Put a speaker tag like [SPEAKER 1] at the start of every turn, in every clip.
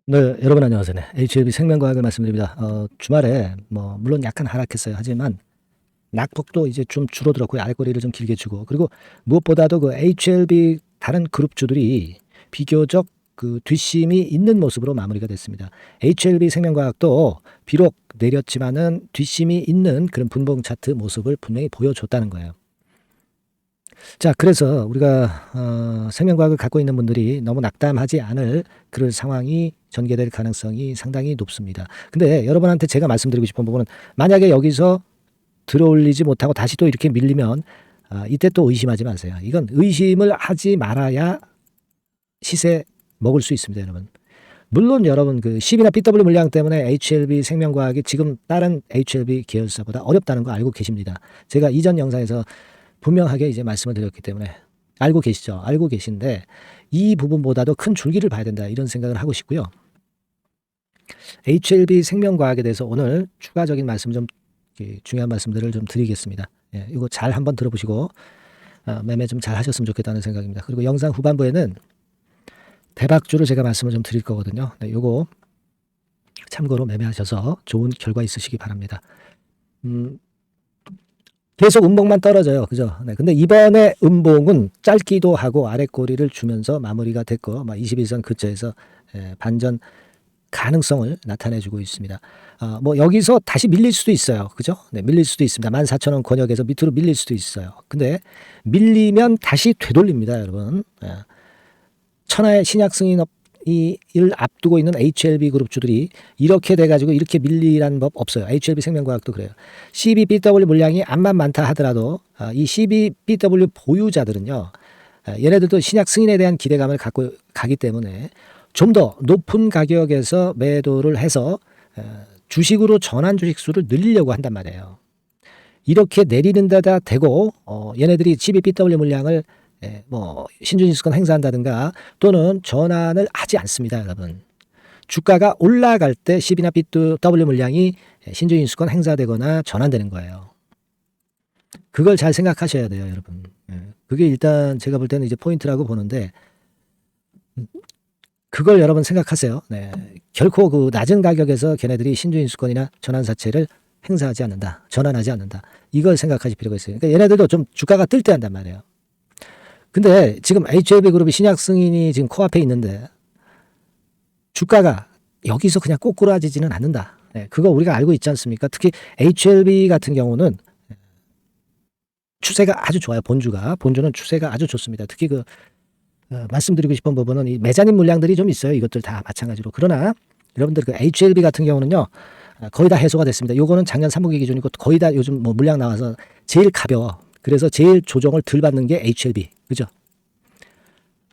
[SPEAKER 1] 네, 여러분 안녕하세요. 네, HLB 생명과학을 말씀드립니다. 주말에 물론 약간 하락했어요. 하지만 낙폭도 이제 좀 줄어들었고요. 아랫꼬리를 좀 길게 주고, 그리고 무엇보다도 그 HLB 다른 그룹주들이 비교적 그 뒷심이 있는 모습으로 마무리가 됐습니다. HLB 생명과학도 비록 내렸지만은 뒷심이 있는 그런 분봉 차트 모습을 분명히 보여줬다는 거예요. 자, 그래서 우리가 생명과학을 갖고 있는 분들이 너무 낙담하지 않을 그런 상황이 전개될 가능성이 상당히 높습니다. 근데 여러분한테 제가 말씀드리고 싶은 부분은, 만약에 여기서 들어올리지 못하고 다시 또 이렇게 밀리면 이때 또 의심하지 마세요. 이건 의심을 하지 말아야 시세 먹을 수 있습니다, 여러분. 물론 여러분 그 CB나 BW 물량 때문에 HLB 생명과학이 지금 다른 HLB 계열사보다 어렵다는 거 알고 계십니다. 제가 이전 영상에서 분명하게 이제 말씀을 드렸기 때문에 알고 계시죠? 알고 계신데 이 부분보다도 큰 줄기를 봐야 된다, 이런 생각을 하고 싶고요. HLB 생명과학에 대해서 오늘 추가적인 말씀 좀, 중요한 말씀들을 좀 드리겠습니다. 예, 이거 잘 한번 들어보시고 매매 좀 잘 하셨으면 좋겠다는 생각입니다. 그리고 영상 후반부에는 대박주를 제가 말씀을 좀 드릴 거거든요. 네, 요거 참고로 매매하셔서 좋은 결과 있으시기 바랍니다. 계속 음봉만 떨어져요. 그죠? 네, 근데 이번에 음봉은 짧기도 하고 아랫꼬리를 주면서 마무리가 됐고, 21선 근처에서 반전 가능성을 나타내주고 있습니다. 여기서 다시 밀릴 수도 있어요. 그죠? 네, 밀릴 수도 있습니다. 14,000원 권역에서 밑으로 밀릴 수도 있어요. 근데 밀리면 다시 되돌립니다, 여러분. 천하의 신약 승인을 앞두고 있는 HLB 그룹주들이 이렇게 돼가지고 이렇게 밀리라는 법 없어요. HLB 생명과학도 그래요. CBBW 물량이 암만 많다 하더라도 이 CBBW 보유자들은요, 얘네들도 신약 승인에 대한 기대감을 갖고 가기 때문에 좀 더 높은 가격에서 매도를 해서 주식으로 전환 주식수를 늘리려고 한단 말이에요. 이렇게 내리는 데다 대고 얘네들이 CBBW 물량을 신주인수권 행사한다든가 또는 전환을 하지 않습니다, 여러분. 주가가 올라갈 때 CB나 BW 물량이 신주인수권 행사되거나 전환되는 거예요. 그걸 잘 생각하셔야 돼요, 여러분. 그게 일단 제가 볼 때는 이제 포인트라고 보는데, 그걸 여러분 생각하세요. 네. 결코 그 낮은 가격에서 걔네들이 신주인수권이나 전환사채를 행사하지 않는다, 전환하지 않는다. 이걸 생각하실 필요가 있어요. 그러니까 얘네들도 좀 주가가 뜰 때 한단 말이에요. 근데 지금 HLB 그룹이 신약 승인이 지금 코앞에 있는데 주가가 여기서 그냥 꼬꾸라지지는 않는다. 네, 그거 우리가 알고 있지 않습니까? 특히 HLB 같은 경우는 추세가 아주 좋아요. 본주는 추세가 아주 좋습니다. 특히 말씀드리고 싶은 부분은 이 매자님 물량들이 좀 있어요. 이것들 다 마찬가지로. 그러나 여러분들 그 HLB 같은 경우는요, 거의 다 해소가 됐습니다. 요거는 작년 3분기 기준이고 거의 다 요즘 물량 나와서 제일 가벼워. 그래서 제일 조정을 덜 받는 게 HLB. 그죠?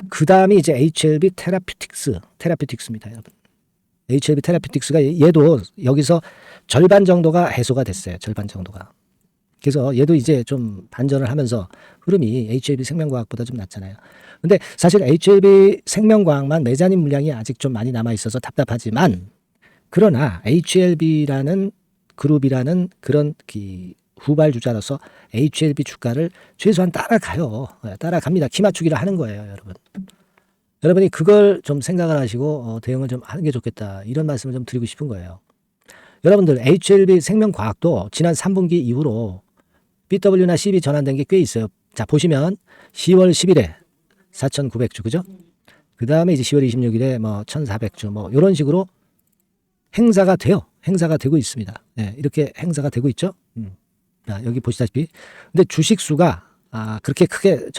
[SPEAKER 1] 그 다음이 이제 HLB 테라피틱스입니다, 여러분. HLB 테라피틱스가 얘도 여기서 절반 정도가 해소가 됐어요. 절반 정도가. 그래서 얘도 이제 좀 반전을 하면서 흐름이 HLB 생명과학보다 좀 낫잖아요. 근데 사실 HLB 생명과학만 매자님 물량이 아직 좀 많이 남아 있어서 답답하지만, 그러나 HLB라는 그룹이라는 그런 후발주자로서 HLB 주가를 최소한 따라가요. 따라갑니다. 키 맞추기를 하는 거예요, 여러분. 여러분이 그걸 좀 생각을 하시고 대응을 좀 하는 게 좋겠다, 이런 말씀을 좀 드리고 싶은 거예요. 여러분들 HLB 생명과학도 지난 3분기 이후로 BW나 CB 전환된 게 꽤 있어요. 자, 보시면 10월 10일에 4,900주, 그죠? 그 다음에 이제 10월 26일에 1,400주 이런 식으로 행사가 돼요. 행사가 되고 있습니다. 네, 이렇게 행사가 되고 있죠. 여기 보시다시피. 근데 주식 수가 그렇게 크게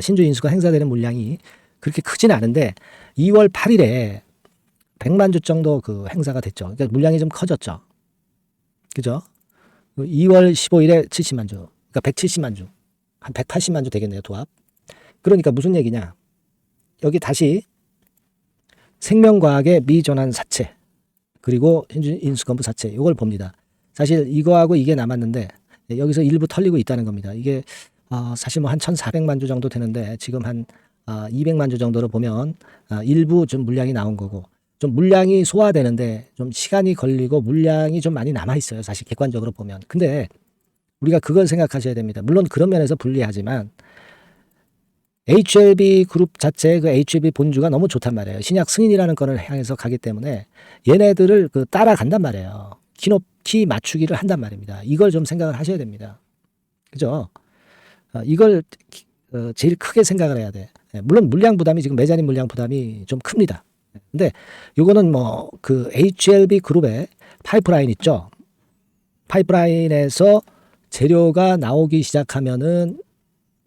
[SPEAKER 1] 신주 인수가 행사되는 물량이 그렇게 크진 않은데 2월 8일에 100만 주 정도 그 행사가 됐죠. 그러니까 물량이 좀 커졌죠. 그죠? 2월 15일에 70만 주. 그러니까 170만 주. 한 180만 주 되겠네요, 도합. 그러니까 무슨 얘기냐? 여기 다시 생명과학의 미전환 사채, 그리고 인수건부 사채, 이걸 봅니다. 사실 이거하고 이게 남았는데 여기서 일부 털리고 있다는 겁니다. 이게 사실 한 1,400만 주 정도 되는데 지금 한 200만 주 정도로 보면 일부 좀 물량이 나온 거고, 좀 물량이 소화되는데 좀 시간이 걸리고 물량이 좀 많이 남아 있어요. 사실 객관적으로 보면. 근데 우리가 그걸 생각하셔야 됩니다. 물론 그런 면에서 불리하지만 HLB 그룹 자체의 그 HLB 본주가 너무 좋단 말이에요. 신약 승인이라는 건을 향해서 가기 때문에 얘네들을 그 따라간단 말이에요. 키 맞추기를 한단 말입니다. 이걸 좀 생각을 하셔야 됩니다. 그죠? 이걸 제일 크게 생각을 해야 돼. 물론 물량 부담이 지금 메자닌 물량 부담이 좀 큽니다. 근데 요거는 뭐 그 HLB 그룹의 파이프라인 있죠. 파이프라인에서 재료가 나오기 시작하면은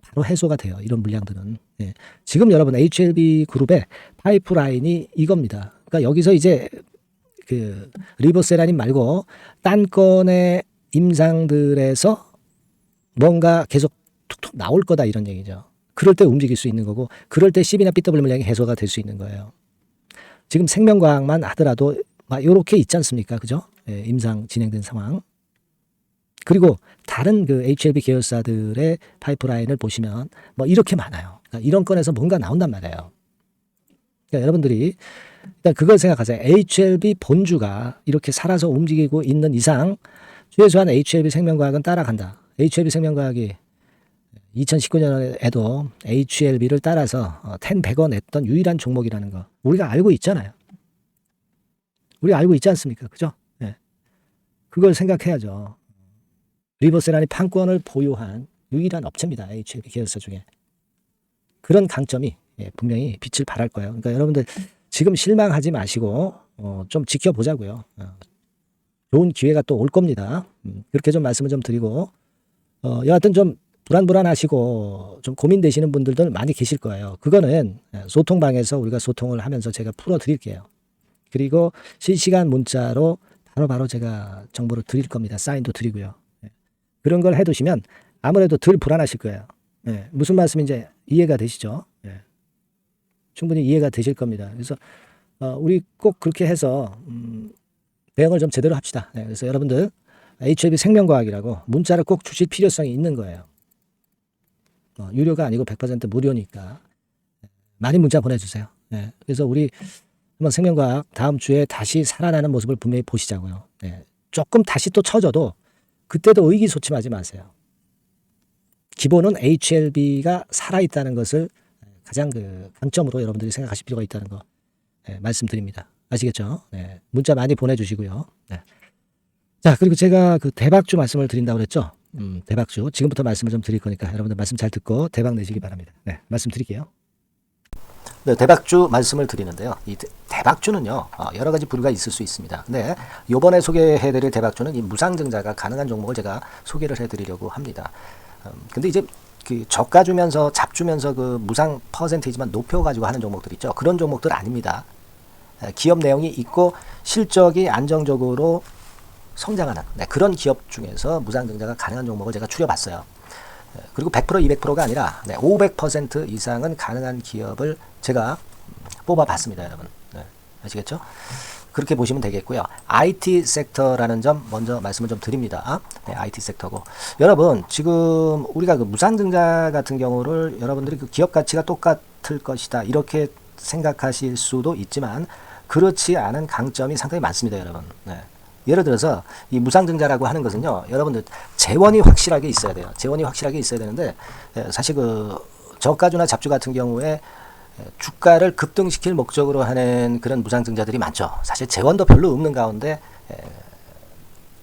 [SPEAKER 1] 바로 해소가 돼요. 이런 물량들은. 예. 지금 여러분 HLB 그룹의 파이프라인이 이겁니다. 그러니까 여기서 이제 그 리보세라닌 말고 딴 건의 임상들에서 뭔가 계속 툭툭 나올 거다 이런 얘기죠. 그럴 때 움직일 수 있는 거고 그럴 때 Cb나 BW 물량이 해소가 될 수 있는 거예요. 지금 생명과학만 하더라도 막 요렇게 있지 않습니까? 그죠? 예, 임상 진행된 상황. 그리고 다른 그 HLB 계열사들의 파이프라인을 보시면 뭐 이렇게 많아요. 그러니까 이런 건에서 뭔가 나온단 말이에요. 그러니까 여러분들이 일단 그걸 생각하세요. HLB 본주가 이렇게 살아서 움직이고 있는 이상 최소한 HLB 생명과학은 따라간다. HLB 생명과학이 2019년에도 HLB를 따라서 10-100원 냈던 유일한 종목이라는 거 우리가 알고 있잖아요. 우리가 알고 있지 않습니까? 그죠? 네. 그걸 생각해야죠. 리버세라니 판권을 보유한 유일한 업체입니다. HLB 계열사 중에. 그런 강점이 분명히 빛을 발할 거예요. 그러니까 여러분들 지금 실망하지 마시고 좀 지켜보자고요. 좋은 기회가 또 올 겁니다. 그렇게 좀 말씀을 좀 드리고 여하튼 좀 불안하시고 좀 고민되시는 분들도 많이 계실 거예요. 그거는 소통방에서 우리가 소통을 하면서 제가 풀어드릴게요. 그리고 실시간 문자로 바로 제가 정보를 드릴 겁니다. 사인도 드리고요. 그런 걸 해두시면 아무래도 덜 불안하실 거예요. 무슨 말씀인지 이해가 되시죠? 충분히 이해가 되실 겁니다. 그래서 우리 꼭 그렇게 해서 대응을 좀 제대로 합시다. 그래서 여러분들 HLB 생명과학이라고 문자를 꼭 주실 필요성이 있는 거예요. 유료가 아니고 100% 무료니까 많이 문자 보내주세요. 그래서 우리 한번 생명과학 다음 주에 다시 살아나는 모습을 분명히 보시자고요. 조금 다시 또 처져도 그때도 의기소침하지 마세요. 기본은 HLB가 살아있다는 것을 가장 그 강점으로 여러분들이 생각하실 필요가 있다는 거 말씀드립니다. 아시겠죠? 문자 많이 보내주시고요. 자, 그리고 제가 그 대박주 말씀을 드린다고 그랬죠? 대박주. 지금부터 말씀을 좀 드릴 거니까 여러분들 말씀 잘 듣고 대박 내시기 바랍니다. 말씀 드릴게요. 네, 대박주 말씀을 드리는데요. 이 대박주는요, 여러 가지 부류가 있을 수 있습니다. 근데 이번에 소개해드릴 대박주는 이 무상증자가 가능한 종목을 제가 소개를 해드리려고 합니다. 근데 이제 그 저가주면서 잡주면서 그 무상 퍼센테이지만 높여가지고 하는 종목들 있죠. 그런 종목들 아닙니다. 기업 내용이 있고 실적이 안정적으로 성장하는 그런 기업 중에서 무상증자가 가능한 종목을 제가 추려봤어요. 그리고 100% 200%가 아니라 500% 이상은 가능한 기업을 제가 뽑아봤습니다. 여러분. 아시겠죠? 그렇게 보시면 되겠고요. IT 섹터라는 점 먼저 말씀을 좀 드립니다. IT 섹터고. 여러분, 지금 우리가 그 무상증자 같은 경우를 여러분들이 그 기업 가치가 똑같을 것이다. 이렇게 생각하실 수도 있지만 그렇지 않은 강점이 상당히 많습니다. 여러분. 예를 들어서 이 무상증자라고 하는 것은요. 여러분들 재원이 확실하게 있어야 돼요. 재원이 확실하게 있어야 되는데 사실 그 저가주나 잡주 같은 경우에 주가를 급등시킬 목적으로 하는 그런 무상증자들이 많죠. 사실 재원도 별로 없는 가운데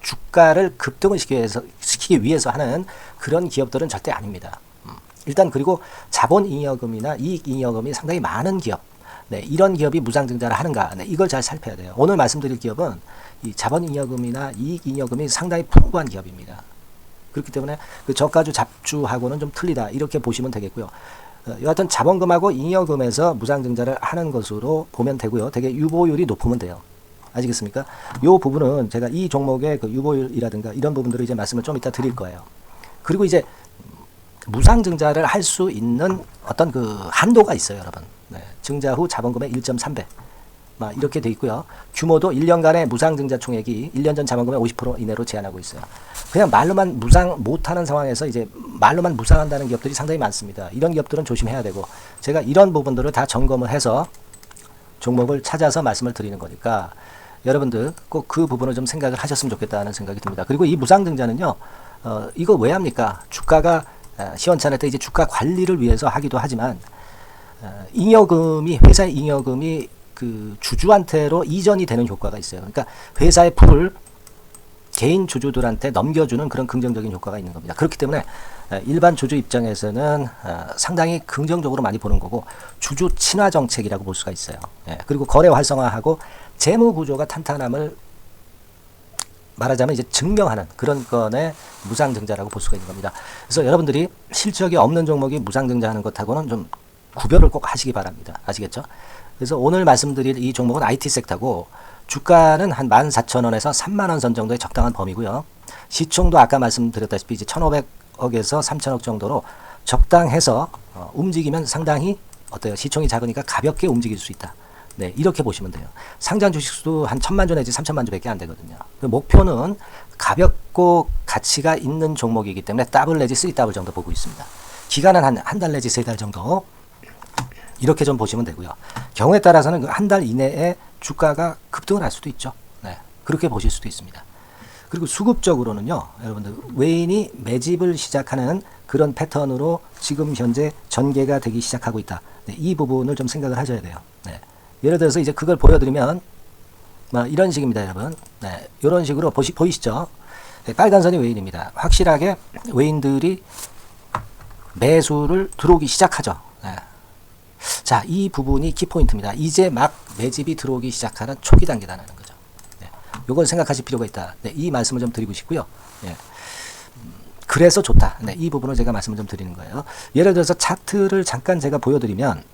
[SPEAKER 1] 주가를 급등을 시키기 위해서 하는 그런 기업들은 절대 아닙니다. 일단 그리고 자본잉여금이나 이익잉여금이 상당히 많은 기업, 이런 기업이 무상증자를 하는가, 이걸 잘 살펴야 돼요. 오늘 말씀드릴 기업은 이 자본잉여금이나 이익잉여금이 상당히 풍부한 기업입니다. 그렇기 때문에 그 저가주 잡주하고는 좀 틀리다 이렇게 보시면 되겠고요. 여하튼 자본금하고 잉여금에서 무상증자를 하는 것으로 보면 되고요. 되게 유보율이 높으면 돼요. 아시겠습니까? 이 부분은 제가 이 종목의 그 유보율이라든가 이런 부분들을 이제 말씀을 좀 이따 드릴 거예요. 그리고 이제 무상증자를 할 수 있는 어떤 그 한도가 있어요, 여러분. 증자 후 자본금의 1.3배. 이렇게 돼 있고요. 규모도 1년간의 무상증자 총액이 1년 전 자본금의 50% 이내로 제한하고 있어요. 그냥 말로만 무상 못하는 상황에서 이제 말로만 무상한다는 기업들이 상당히 많습니다. 이런 기업들은 조심해야 되고 제가 이런 부분들을 다 점검을 해서 종목을 찾아서 말씀을 드리는 거니까 여러분들 꼭 그 부분을 좀 생각을 하셨으면 좋겠다는 생각이 듭니다. 그리고 이 무상증자는요. 이거 왜 합니까? 주가가 시원찮을 때 이제 주가 관리를 위해서 하기도 하지만 회사의 잉여금이 그 주주한테로 이전이 되는 효과가 있어요. 그러니까 회사의 풀을 개인 주주들한테 넘겨주는 그런 긍정적인 효과가 있는 겁니다. 그렇기 때문에 일반 주주 입장에서는 상당히 긍정적으로 많이 보는 거고, 주주 친화 정책이라고 볼 수가 있어요. 그리고 거래 활성화하고 재무 구조가 탄탄함을 말하자면 이제 증명하는 그런 건의 무상증자라고 볼 수가 있는 겁니다. 그래서 여러분들이 실적이 없는 종목이 무상증자하는 것하고는 좀 구별을 꼭 하시기 바랍니다. 아시겠죠? 그래서 오늘 말씀드릴 이 종목은 IT 섹터고, 주가는 한 14,000원에서 30,000원 선 정도의 적당한 범위고요. 시총도 아까 말씀드렸다시피 이제 1,500억에서 3,000억 정도로 적당해서 움직이면 상당히 어때요? 시총이 작으니까 가볍게 움직일 수 있다. 네, 이렇게 보시면 돼요. 상장 주식수도 한 1,000만 주 내지 3,000만 주밖에 안 되거든요. 목표는 가볍고 가치가 있는 종목이기 때문에 더블 내지 3더블 정도 보고 있습니다. 기간은 한 달 내지 3달 정도 이렇게 좀 보시면 되고요. 경우에 따라서는 한 달 이내에 주가가 급등을 할 수도 있죠. 네, 그렇게 보실 수도 있습니다. 그리고 수급적으로는요, 여러분들 외인이 매집을 시작하는 그런 패턴으로 지금 현재 전개가 되기 시작하고 있다. 네, 이 부분을 좀 생각을 하셔야 돼요. 네. 예를 들어서 이제 그걸 보여드리면 이런 식입니다, 여러분. 네, 이런 식으로 보이시죠? 네, 빨간 선이 외인입니다. 확실하게 외인들이 매수를 들어오기 시작하죠. 네. 자, 이 부분이 키포인트입니다. 이제 막 매집이 들어오기 시작하는 초기 단계라는 거죠. 네, 이걸 생각하실 필요가 있다. 네, 이 말씀을 좀 드리고 싶고요. 네. 그래서 좋다. 네, 이 부분을 제가 말씀을 좀 드리는 거예요. 예를 들어서 차트를 잠깐 제가 보여드리면,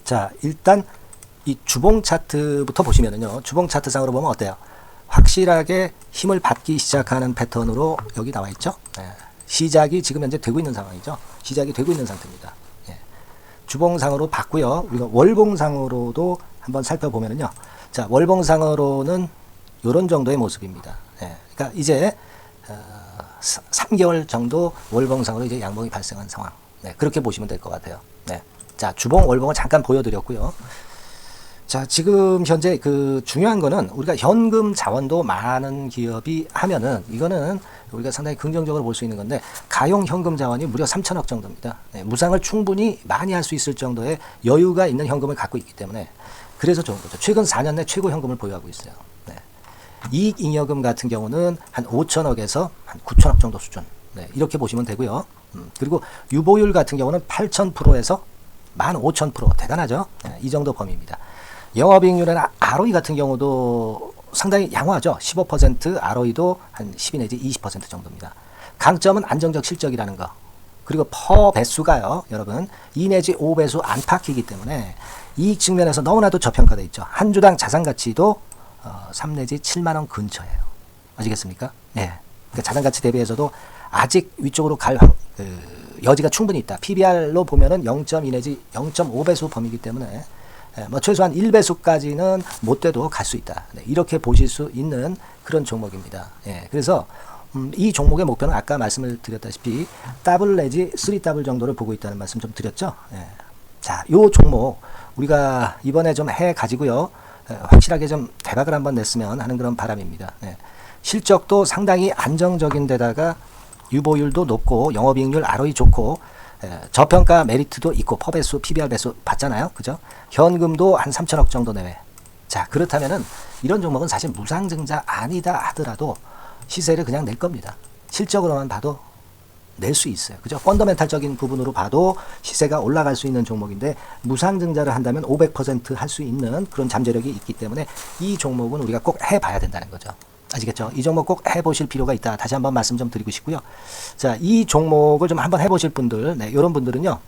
[SPEAKER 1] 자, 일단 이 주봉 차트부터 보시면은요, 주봉 차트상으로 보면 어때요? 확실하게 힘을 받기 시작하는 패턴으로 여기 나와 있죠. 네. 시작이 지금 현재 되고 있는 상황이죠. 시작이 되고 있는 상태입니다. 예. 주봉상으로 봤고요. 우리가 월봉상으로도 한번 살펴보면은요, 자, 월봉상으로는 이런 정도의 모습입니다. 예. 그러니까 이제 3개월 정도 월봉상으로 이제 양봉이 발생한 상황. 네, 그렇게 보시면 될 것 같아요. 네. 자, 주봉, 월봉을 잠깐 보여드렸고요. 자, 지금 현재 그 중요한 거는 우리가 현금 자원도 많은 기업이 하면은 이거는 우리가 상당히 긍정적으로 볼 수 있는 건데, 가용 현금 자원이 무려 3,000억 정도입니다. 네, 무상을 충분히 많이 할 수 있을 정도의 여유가 있는 현금을 갖고 있기 때문에 그래서 좋은 거죠. 최근 4년 내 최고 현금을 보유하고 있어요. 네. 이익 잉여금 같은 경우는 한 5천억에서 한 9천억 정도 수준. 네, 이렇게 보시면 되고요. 그리고 유보율 같은 경우는 8,000%에서 15,000% 대단하죠. 네, 이 정도 범위입니다. 영업이익률이나 ROE 같은 경우도 상당히 양호하죠. 15%, ROE도 한 12 내지 20% 정도입니다. 강점은 안정적 실적이라는 거. 그리고 퍼 배수가요, 여러분 2 내지 5배수 안팎이기 때문에 이익 측면에서 너무나도 저평가되어 있죠. 한 주당 자산 가치도 3 내지 7만 원 근처예요. 아시겠습니까? 네. 그러니까 자산 가치 대비해서도 아직 위쪽으로 갈 여지가 충분히 있다. PBR로 보면은 0.2 내지 0.5배수 범위이기 때문에 뭐 최소한 1배수까지는 못 돼도 갈 수 있다. 네, 이렇게 보실 수 있는 그런 종목입니다. 예, 그래서 이 종목의 목표는 아까 말씀을 드렸다시피 더블 내지 3더블 정도를 보고 있다는 말씀 좀 드렸죠. 예. 자, 요 종목 우리가 이번에 좀 해 가지고요, 확실하게 좀 대박을 한번 냈으면 하는 그런 바람입니다. 예. 실적도 상당히 안정적인 데다가 유보율도 높고 영업이익률 ROE 좋고 저평가 메리트도 있고 퍼배수, PBR 배수 봤잖아요. 그죠? 현금도 한 3천억 정도 내외. 자, 그렇다면은 이런 종목은 사실 무상증자 아니다 하더라도 시세를 그냥 낼 겁니다. 실적으로만 봐도 낼 수 있어요. 그죠? 펀더멘탈적인 부분으로 봐도 시세가 올라갈 수 있는 종목인데, 무상증자를 한다면 500% 할 수 있는 그런 잠재력이 있기 때문에 이 종목은 우리가 꼭 해봐야 된다는 거죠. 아시겠죠? 이 종목 꼭 해보실 필요가 있다. 다시 한번 말씀 좀 드리고 싶고요. 자, 이 종목을 좀 한번 해보실 분들, 네, 이런 분들은요,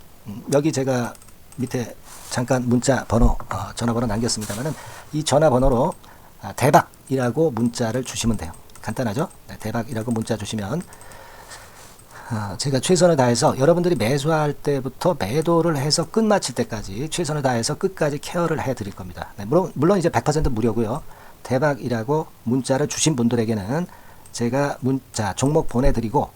[SPEAKER 1] 여기 제가 밑에 잠깐 문자 번호, 전화번호 남겼습니다만은 이 전화번호로 대박이라고 문자를 주시면 돼요. 간단하죠? 네, 대박이라고 문자 주시면 제가 최선을 다해서 여러분들이 매수할 때부터 매도를 해서 끝마칠 때까지 최선을 다해서 끝까지 케어를 해드릴 겁니다. 네, 물론 이제 100% 무료고요. 대박이라고 문자를 주신 분들에게는 제가 문자 종목 보내드리고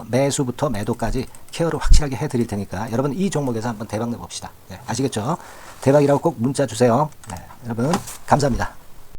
[SPEAKER 1] 매수부터 매도까지 케어를 확실하게 해드릴 테니까 여러분 이 종목에서 한번 대박 내봅시다. 네, 아시겠죠? 대박이라고 꼭 문자 주세요. 네, 여러분 감사합니다.